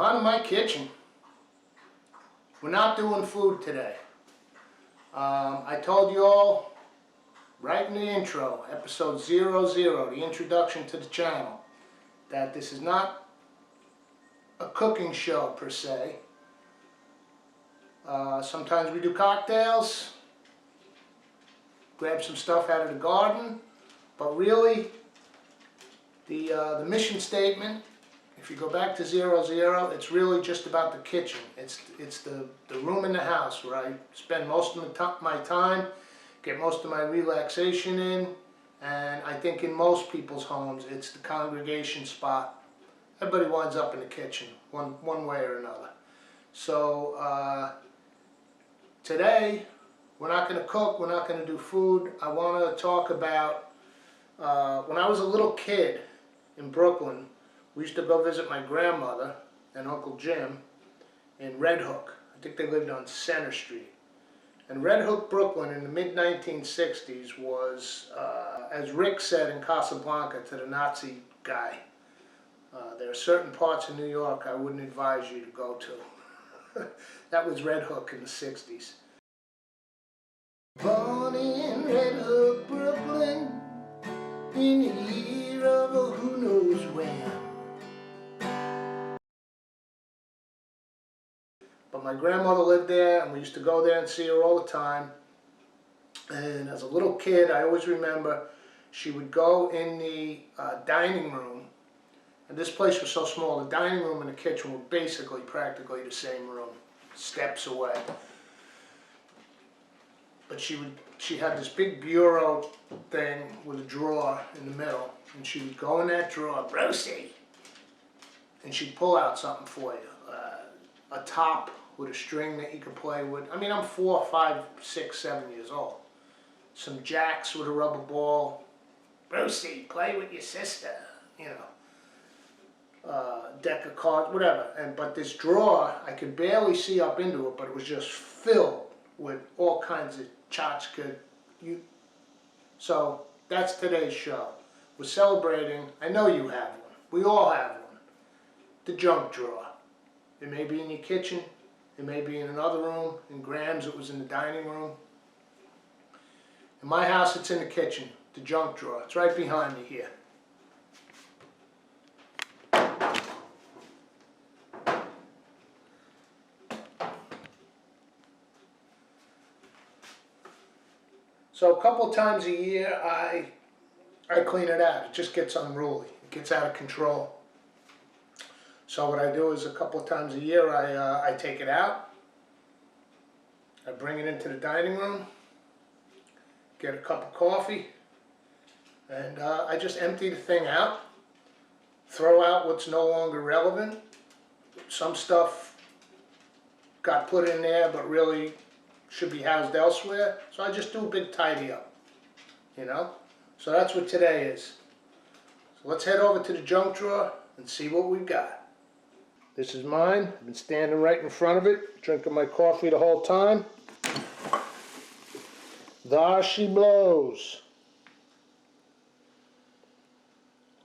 On to my kitchen. We're not doing food today. I told you all right in the intro, episode 00, the introduction to the channel, that this is not a cooking show per se. Sometimes we do cocktails, grab some stuff out of the garden, but really the mission statement, if you go back to 00, it's really just about the kitchen. It's the room in the house where I spend most of my time, get most of my relaxation in, and I think in most people's homes it's the congregation spot. Everybody winds up in the kitchen one way or another. So today we're not going to cook, we're not going to do food. I want to talk about when I was a little kid in Brooklyn. We used to go visit my grandmother and Uncle Jim in Red Hook. I think they lived on Center Street. And Red Hook, Brooklyn in the mid-1960s was, as Rick said in Casablanca to the Nazi guy, there are certain parts of New York I wouldn't advise you to go to. That was Red Hook in the 60s. Born in Red Hook, Brooklyn, in the year of who knows when. But my grandmother lived there, and we used to go there and see her all the time. And as a little kid, I always remember she would go in the dining room. And this place was so small, the dining room and the kitchen were basically practically the same room, steps away. But she had this big bureau thing with a drawer in the middle, and she would go in that drawer, Rosie, and she'd pull out something for you, a top with a string that you could play with. I mean, I'm 4, 5, 6, 7 years old. Some jacks with a rubber ball. Rosie, play with your sister, you know. Deck of cards, whatever. But this drawer, I could barely see up into it, but it was just filled with all kinds of tchotchke. So that's today's show. We're celebrating, I know you have one, we all have one, the junk drawer. It may be in your kitchen, it may be in another room. In Graham's it was in the dining room. In my house it's in the kitchen, the junk drawer. It's right behind me here. So a couple times a year I clean it out. It just gets unruly. It gets out of control. So what I do is a couple of times a year I take it out. I bring it into the dining room, get a cup of coffee, and I just empty the thing out, throw out what's no longer relevant. Some stuff got put in there but really should be housed elsewhere, so I just do a big tidy up, you know? So that's what today is. So let's head over to the junk drawer and see what we've got. This is mine. I've been standing right in front of it, drinking my coffee the whole time. There she blows.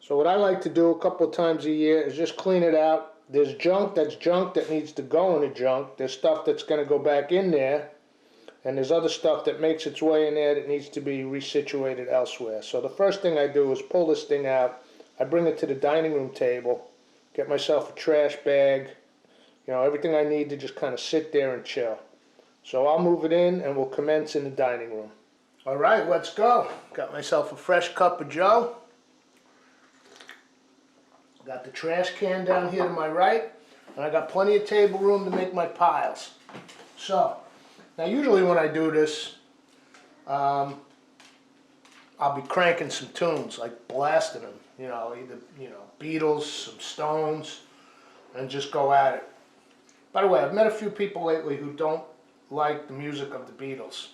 So what I like to do a couple of times a year is just clean it out. There's junk that needs to go in the junk. There's stuff that's going to go back in there. And there's other stuff that makes its way in there that needs to be resituated elsewhere. So the first thing I do is pull this thing out. I bring it to the dining room table, get myself a trash bag, you know, everything I need to just kind of sit there and chill. So I'll move it in and we'll commence in the dining room. All right, let's go. Got myself a fresh cup of joe. Got the trash can down here to my right, and I got plenty of table room to make my piles. So, now usually when I do this, I'll be cranking some tunes, like blasting them, you know, either, you know, Beatles, some Stones, and just go at it. By the way, I've met a few people lately who don't like the music of the Beatles.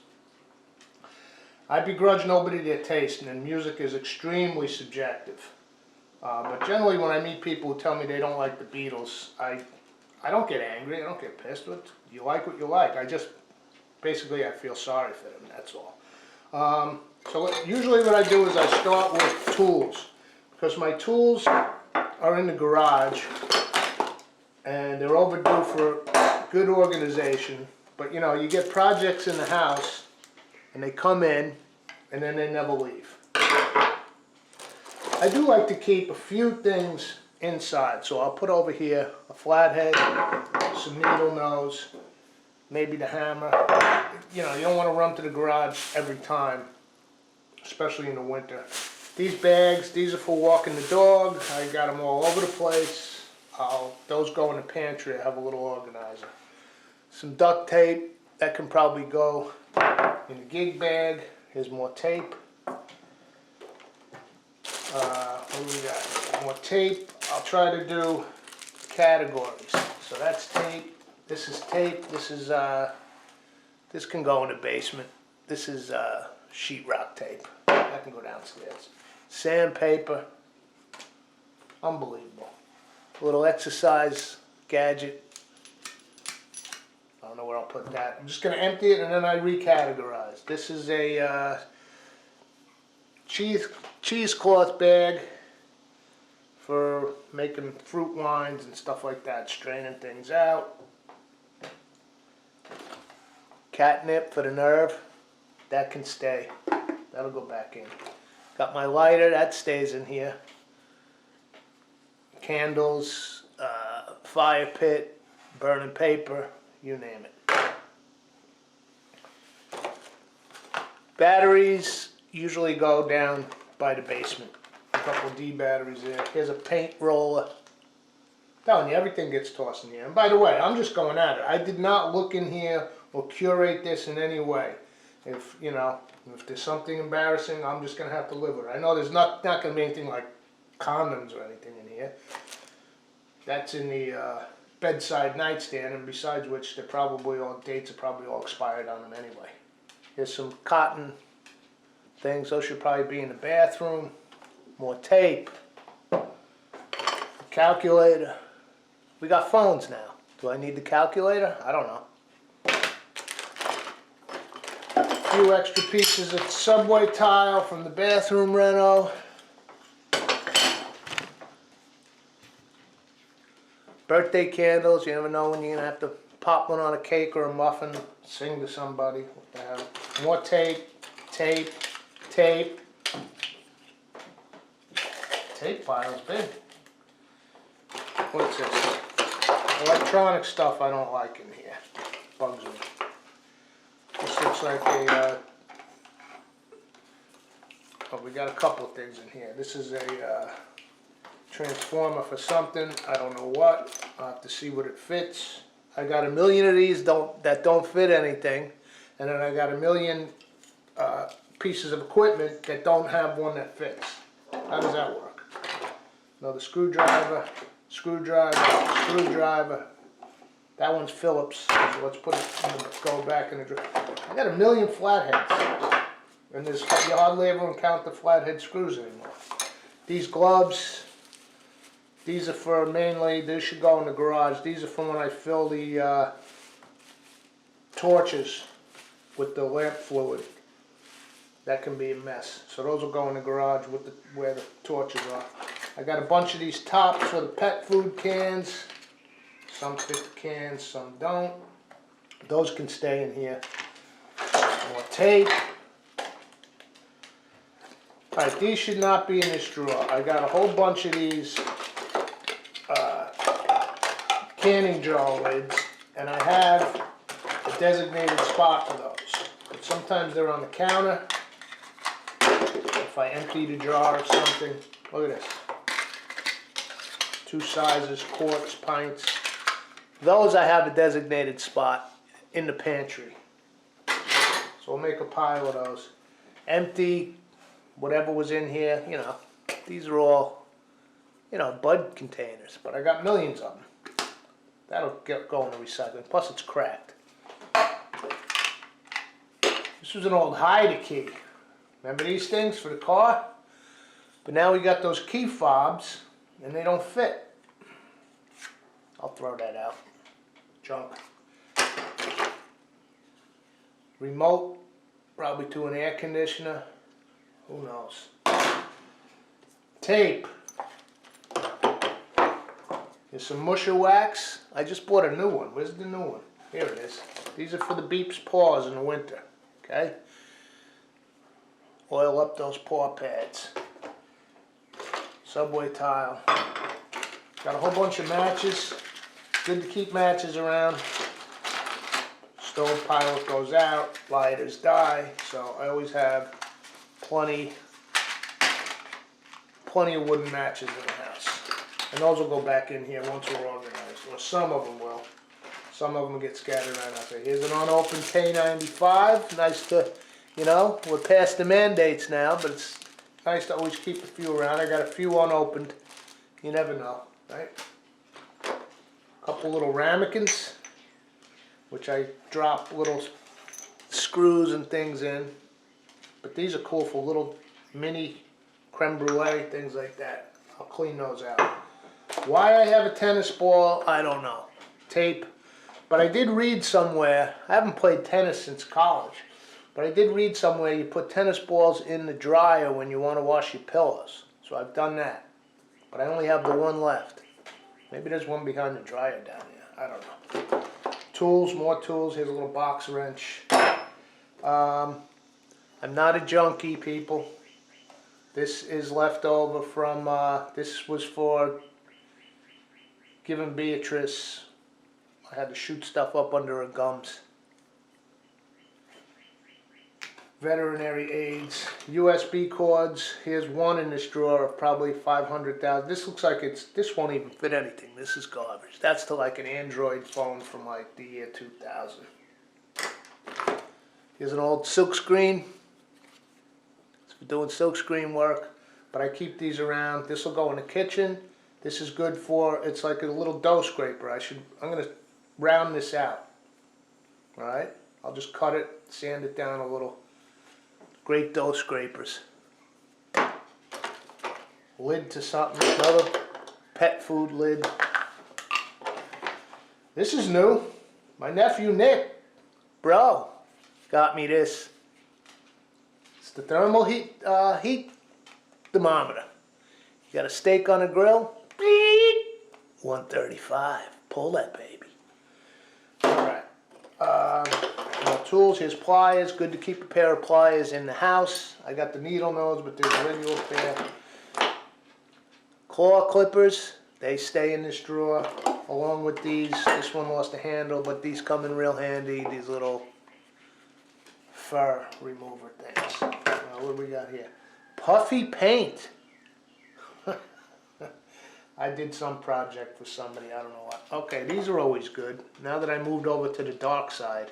I begrudge nobody their taste, and music is extremely subjective. But generally when I meet people who tell me they don't like the Beatles, I don't get angry, I don't get pissed with it. You like what you like. Basically I feel sorry for them, that's all. So usually what I do is I start with tools, because my tools are in the garage. and they're overdue for good organization. But you know, you get projects in the house and they come in and then they never leave. I do like to keep a few things inside, so I'll put over here a flathead, some needle nose, maybe the hammer. You know, you don't want to run to the garage every time, especially in the winter. These bags, these are for walking the dog. I got them all over the place. Those go in the pantry. I have a little organizer. Some duct tape, that can probably go in the gig bag. Here's more tape. What do we got? More tape. I'll try to do categories. So that's tape. This is tape. This can go in the basement. This is sheetrock tape. That can go downstairs. Sandpaper. Unbelievable. A little exercise gadget. I don't know where I'll put that. I'm just going to empty it and then I recategorize. This is a cheesecloth bag for making fruit wines and stuff like that, straining things out. Catnip for the nerve, that can stay. That'll go back in. Got my lighter, that stays in here. Candles, fire pit, burning paper, you name it. Batteries usually go down by the basement. A couple of D batteries there. Here's a paint roller. Telling you, everything gets tossed in here. And by the way, I'm just going at it. I did not look in here or curate this in any way. If, you know, if there's something embarrassing, I'm just going to have to live with it. I know there's not going to be anything like condoms or anything in here. That's in the bedside nightstand, and besides which, they're probably all, dates are probably all expired on them anyway. Here's some cotton things. Those should probably be in the bathroom. More tape. Calculator. We got phones now. Do I need the calculator? I don't know. A few extra pieces of subway tile from the bathroom reno. Birthday candles. You never know when you're going to have to pop one on a cake or a muffin. Sing to somebody. What the hell? More tape. Tape. Tape. Tape file's big. What's this? Electronic stuff I don't like in here. Bugs me. This looks like a, oh, we got a couple of things in here. This is a transformer for something. I don't know what. I'll have to see what it fits. I got a million of these that don't fit anything. And then I got a million pieces of equipment that don't have one that fits. How does that work? Another screwdriver, screwdriver, screwdriver. That one's Phillips, so let's put it in the, go back in the drawer. I got a million flatheads, and there's hardly ever encounter flathead screws anymore. These gloves, these are for mainly, they should go in the garage. These are from when I fill the torches with the lamp fluid. That can be a mess. So those will go in the garage with the, where the torches are. I got a bunch of these tops for the pet food cans. Some fit the cans, some don't. Those can stay in here. More tape. Alright, these should not be in this drawer. I got a whole bunch of these canning jar lids, and I have a designated spot for those. But sometimes they're on the counter. If I empty the jar or something, look at this. Two sizes, quarts, pints. Those I have a designated spot in the pantry. So we'll make a pile of those. Empty, whatever was in here, you know, these are all, you know, bud containers, but I got millions of them. That'll go in the recycling, plus it's cracked. This was an old hider key. Remember these things for the car? But now we got those key fobs, and they don't fit. I'll throw that out. Junk. Remote, probably to an air conditioner. Who knows? Tape. Here's some musher wax. I just bought a new one. Where's the new one? Here it is. These are for the beep's paws in the winter. Okay? Oil up those paw pads. Subway tile. Got a whole bunch of matches. Good to keep matches around. Stove pilot goes out, lighters die, so I always have plenty of wooden matches in the house. And those will go back in here once we're organized, or some of them will. Some of them get scattered around out there. Here's an unopened K95. Nice to, you know, we're past the mandates now, but it's nice to always keep a few around. I got a few unopened. You never know, right? A couple little ramekins, which I drop little screws and things in. But these are cool for little mini creme brulee, things like that. I'll clean those out. Why I have a tennis ball, I don't know. Tape. But I did read somewhere, I haven't played tennis since college, but I did read somewhere you put tennis balls in the dryer when you want to wash your pillows. So I've done that. But I only have the one left. Maybe there's one behind the dryer down here. I don't know. Tools, more tools. Here's a little box wrench. I'm not a junkie, people. This is left over from, this was for giving Beatrice. I had to shoot stuff up under her gums. Veterinary aids, USB cords. Here's one in this drawer of probably 500,000. This looks like this won't even fit anything. This is garbage. That's to like an Android phone from like the year 2000. Here's an old silk screen. It's for doing silk screen work, but I keep these around. This will go in the kitchen. This is good for, it's like a little dough scraper. I'm gonna round this out. All right, I'll just cut it, sand it down a little. Great dough scrapers. Lid to something, another pet food lid. This is new. My nephew Nick, bro, got me this. It's the thermal heat thermometer. You got a steak on a grill, 135. Pull that baby. All right. Tools, here's pliers. Good to keep a pair of pliers in the house. I got the needle nose, but there's a regular pair. Claw clippers, they stay in this drawer along with these. This one lost a handle, but these come in real handy. These little fur remover things. What do we got here? Puffy paint. I did some project for somebody, I don't know what. Okay, these are always good. Now that I moved over to the dark side,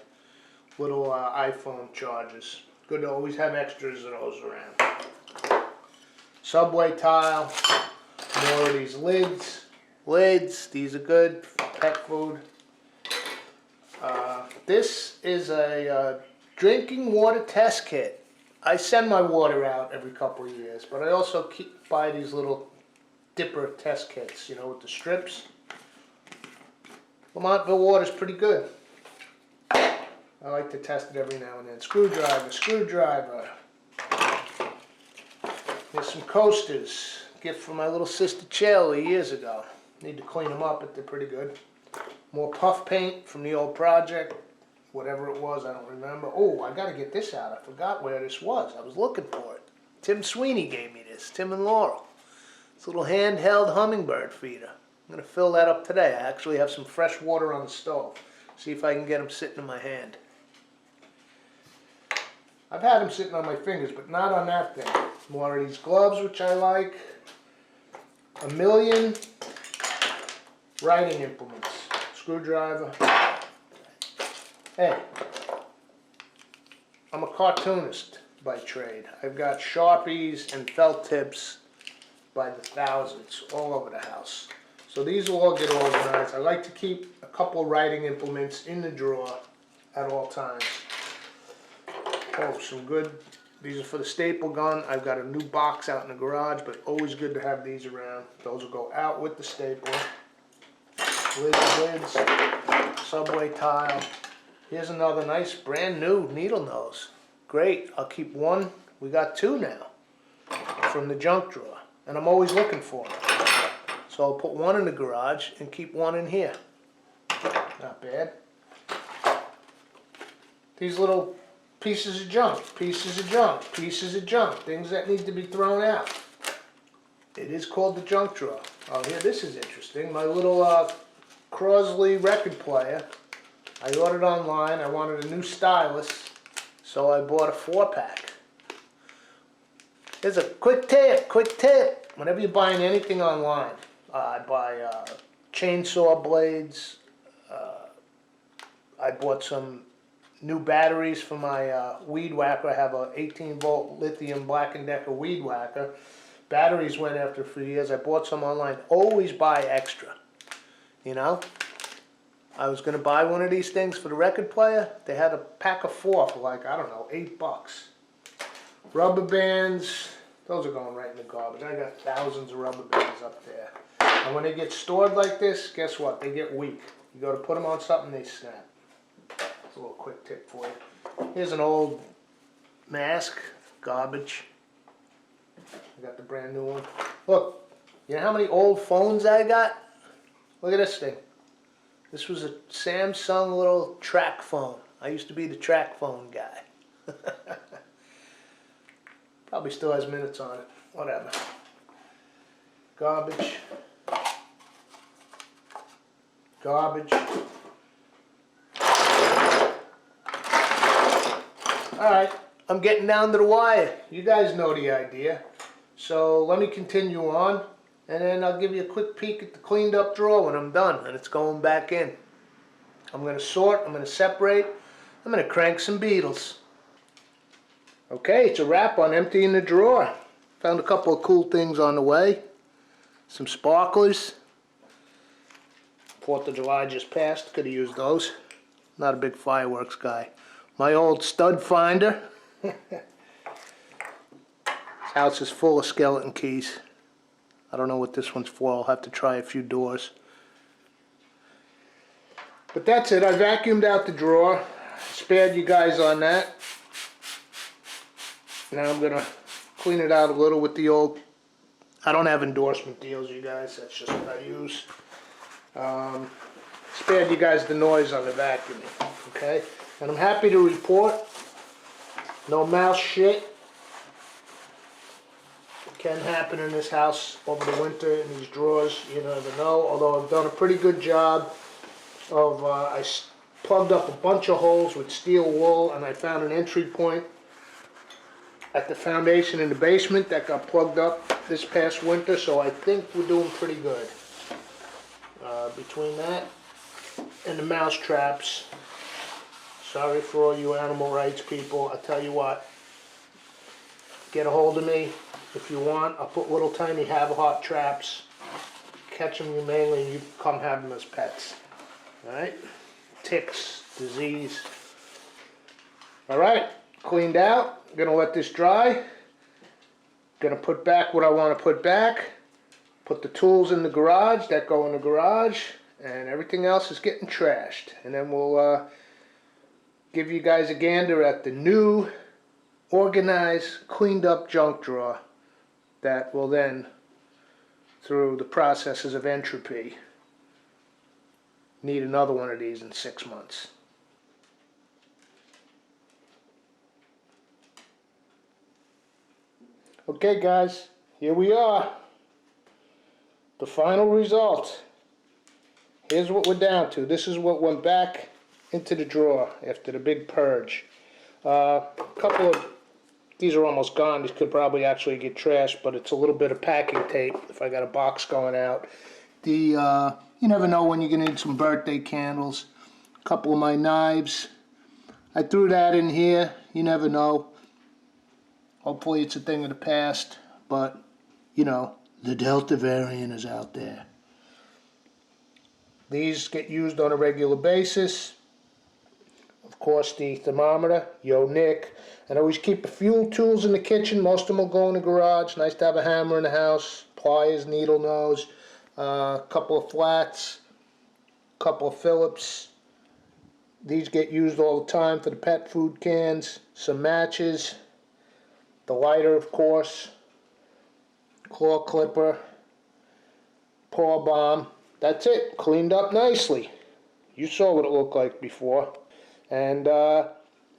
little iPhone chargers. Good to always have extras of those around. Subway tile. More of these lids. Lids, these are good for pet food. This is a drinking water test kit. I send my water out every couple of years, but I also buy these little dipper test kits, you know, with the strips. Lamontville water's pretty good. I like to test it every now and then. Screwdriver. There's some coasters. Gift from my little sister Charlie years ago. Need to clean them up, but they're pretty good. More puff paint from the old project. Whatever it was, I don't remember. Oh, I gotta get this out. I forgot where this was. I was looking for it. Tim Sweeney gave me this. Tim and Laurel. It's a little handheld hummingbird feeder. I'm gonna fill that up today. I actually have some fresh water on the stove. See if I can get them sitting in my hand. I've had them sitting on my fingers, but not on that thing. More of these gloves, which I like. A million writing implements. Screwdriver. Hey, I'm a cartoonist by trade. I've got Sharpies and felt tips by the thousands all over the house. So these will all get organized. I like to keep a couple writing implements in the drawer at all times. Oh, some good, these are for the staple gun. I've got a new box out in the garage, but always good to have these around. Those will go out with the stapler. Lids, subway tile. Here's another nice brand new needle nose. Great, I'll keep one. We got two now from the junk drawer, and I'm always looking for them. So I'll put one in the garage and keep one in here. Not bad. These little pieces of junk, pieces of junk, pieces of junk, things that need to be thrown out. It is called the junk drawer. Oh, here, this is interesting. My little Crosley record player. I ordered online. I wanted a new stylus, so I bought a 4-pack. Here's a quick tip, quick tip. Whenever you're buying anything online, I buy chainsaw blades. I bought some new batteries for my weed whacker. I have a 18-volt lithium Black & Decker weed whacker. Batteries went after a few years. I bought some online. Always buy extra, you know. I was going to buy one of these things for the record player. They had a pack of 4 for like, I don't know, $8. Rubber bands, those are going right in the garbage. I got thousands of rubber bands up there. And when they get stored like this, guess what? They get weak. You go to put them on something, they snap. That's a little quick tip for you. Here's an old mask, garbage. I got the brand new one. Look, you know how many old phones I got? Look at this thing. This was a Samsung little track phone. I used to be the track phone guy. Probably still has minutes on it. Whatever. Garbage. Garbage. Alright, I'm getting down to the wire. You guys know the idea. So let me continue on, and then I'll give you a quick peek at the cleaned up drawer when I'm done, and it's going back in. I'm going to sort, I'm going to separate, I'm going to crank some beetles. Okay, it's a wrap on emptying the drawer. Found a couple of cool things on the way. Some sparklers. 4th of July just passed, could have used those. Not a big fireworks guy. My old stud finder. This house is full of skeleton keys. I don't know what this one's for. I'll have to try a few doors. But that's it. I vacuumed out the drawer. Spared you guys on that. Now I'm going to clean it out a little with the old... I don't have endorsement deals, you guys. That's just what I use. Spared you guys the noise on the vacuuming. Okay? And I'm happy to report no mouse shit can happen in this house over the winter in these drawers. You never know. Although I've done a pretty good job of, I plugged up a bunch of holes with steel wool, and I found an entry point at the foundation in the basement that got plugged up this past winter. So I think we're doing pretty good. Between that and the mouse traps. Sorry for all you animal rights people. I tell you what, get a hold of me if you want. I'll put little tiny have-a-heart traps. Catch them humanely and you come have them as pets. Alright? Ticks, disease. Alright, cleaned out. I'm gonna let this dry. Gonna put back what I want to put back. Put the tools in the garage that go in the garage, and everything else is getting trashed. And then we'll give you guys a gander at the new, organized, cleaned up junk drawer that will then, through the processes of entropy, need another one of these in 6 months. Okay guys, here we are. The final result. Here's what we're down to. This is what went back into the drawer after the big purge. A couple of these are almost gone. These could probably actually get trashed, but it's a little bit of packing tape if I got a box going out. You never know when you're gonna need some birthday candles. A couple of my knives. I threw that in here. You never know. Hopefully it's a thing of the past, but you know, the Delta variant is out there. These get used on a regular basis. Of course, the thermometer, yo Nick. And I always keep a few tools in the kitchen. Most of them will go in the garage. Nice to have a hammer in the house. Pliers, needle nose, a couple of flats, a couple of Phillips. These get used all the time for the pet food cans. Some matches. The lighter, of course. Claw clipper. pour balm. That's it, cleaned up nicely. You saw what it looked like before. And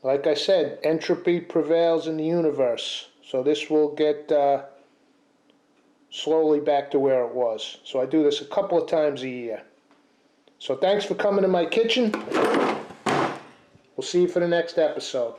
like I said, entropy prevails in the universe. So this will get slowly back to where it was. So I do this a couple of times a year. So thanks for coming to my kitchen. We'll see you for the next episode.